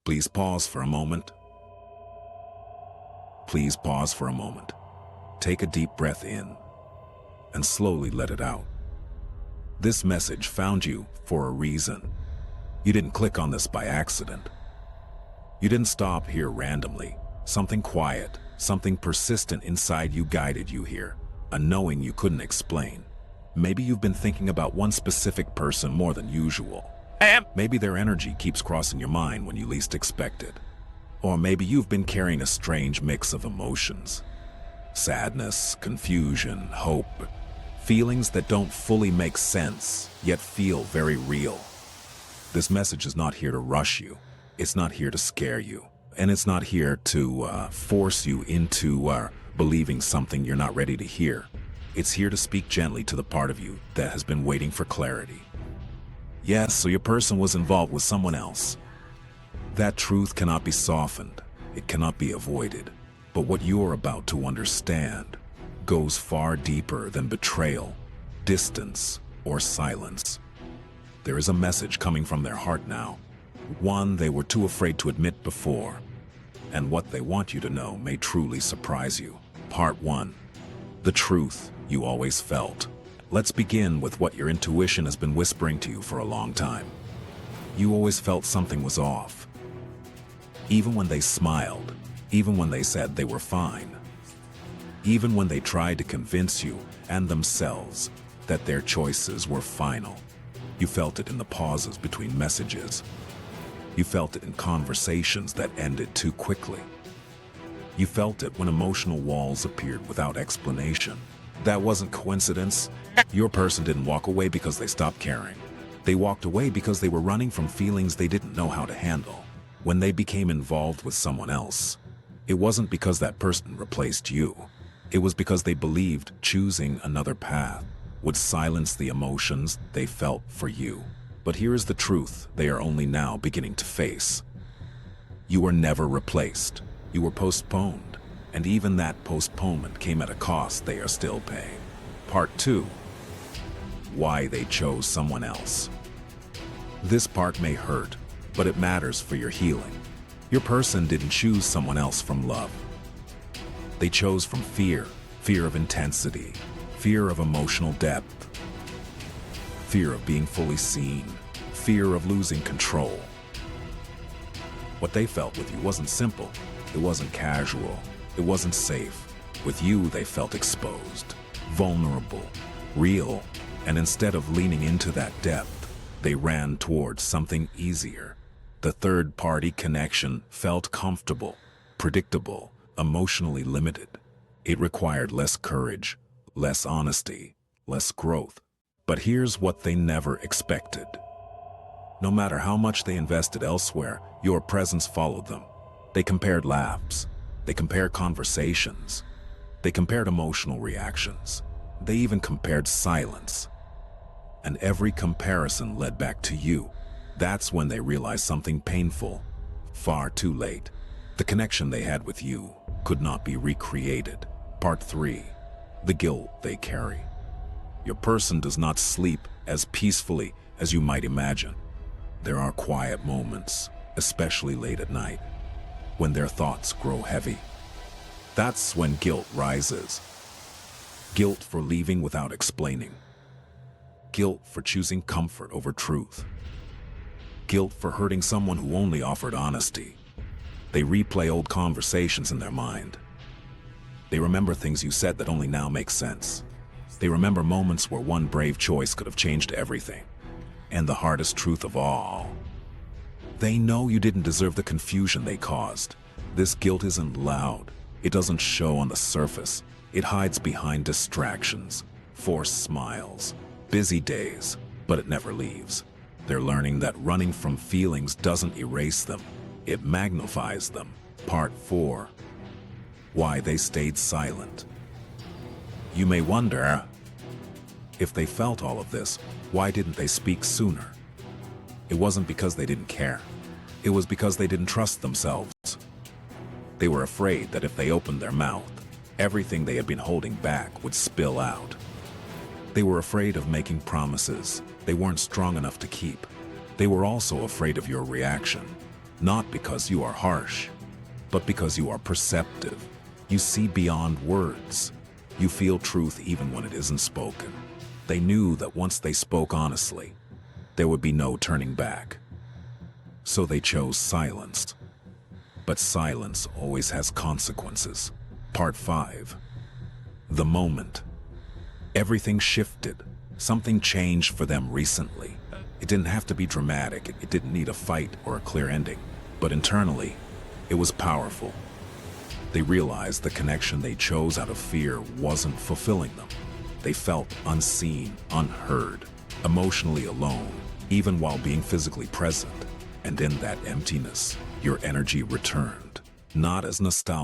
Please pause for a moment. Please pause for a moment. Take a deep breath in and slowly let it out. This message found you for a reason. You didn't click on this by accident. You didn't stop here randomly. Something quiet, something persistent inside you guided you here, a knowing you couldn't explain. Maybe you've been thinking about one specific person more than usual. Maybe their energy keeps crossing your mind when you least expect it. Or maybe you've been carrying a strange mix of emotions. Sadness, confusion, hope. Feelings that don't fully make sense, yet feel very real. This message is not here to rush you. It's not here to scare you. And it's not here to force you into believing something you're not ready to hear. It's here to speak gently to the part of you that has been waiting for clarity. Yes, so your person was involved with someone else. That truth cannot be softened. It cannot be avoided. But what you're about to understand goes far deeper than betrayal, distance, or silence. There is a message coming from their heart now, one they were too afraid to admit before. And what they want you to know may truly surprise you. Part 1. The truth you always felt. Let's begin with what your intuition has been whispering to you for a long time. You always felt something was off. Even when they smiled, even when they said they were fine. Even when they tried to convince you and themselves that their choices were final. You felt it in the pauses between messages. You felt it in conversations that ended too quickly. You felt it when emotional walls appeared without explanation. That wasn't coincidence. Your person didn't walk away because they stopped caring. They walked away because they were running from feelings they didn't know how to handle. When they became involved with someone else, it wasn't because that person replaced you. It was because they believed choosing another path would silence the emotions they felt for you. But here is the truth they are only now beginning to face. You were never replaced. You were postponed. And even that postponement came at a cost they are still paying. Part 2. Why they chose someone else. This part may hurt, but it matters for your healing. Your person didn't choose someone else from love. They chose from fear, fear of intensity, fear of emotional depth, fear of being fully seen, fear of losing control. What they felt with you wasn't simple. It wasn't casual. It wasn't safe. With you, they felt exposed, vulnerable, real, and instead of leaning into that depth, they ran towards something easier. The third-party connection felt comfortable, predictable, emotionally limited. It required less courage, less honesty, less growth. But here's what they never expected. No matter how much they invested elsewhere, your presence followed them. They compared laughs. They compared conversations. They compared emotional reactions. They even compared silence. And every comparison led back to you. That's when they realized something painful. Far too late. The connection they had with you could not be recreated. Part 3. The guilt they carry. Your person does not sleep as peacefully as you might imagine. There are quiet moments, especially late at night, when their thoughts grow heavy. That's when guilt rises. Guilt for leaving without explaining. Guilt for choosing comfort over truth. Guilt for hurting someone who only offered honesty. They replay old conversations in their mind. They remember things you said that only now make sense. They remember moments where one brave choice could have changed everything. And the hardest truth of all, they know you didn't deserve the confusion they caused. This guilt isn't loud. It doesn't show on the surface. It hides behind distractions, forced smiles, busy days, but it never leaves. They're learning that running from feelings doesn't erase them. It magnifies them. Part 4. Why they stayed silent. You may wonder, if they felt all of this, why didn't they speak sooner? It wasn't because they didn't care. It was because they didn't trust themselves. They were afraid that if they opened their mouth, everything they had been holding back would spill out. They were afraid of making promises they weren't strong enough to keep. They were also afraid of your reaction. Not because you are harsh, but because you are perceptive. You see beyond words. You feel truth even when it isn't spoken. They knew that once they spoke honestly, there would be no turning back. So they chose silence. But silence always has consequences. Part 5. The moment. Everything shifted. Something changed for them recently. It didn't have to be dramatic. It didn't need a fight or a clear ending. But internally, it was powerful. They realized the connection they chose out of fear wasn't fulfilling them. They felt unseen, unheard, emotionally alone, even while being physically present. And in that emptiness, your energy returned, not as nostalgia.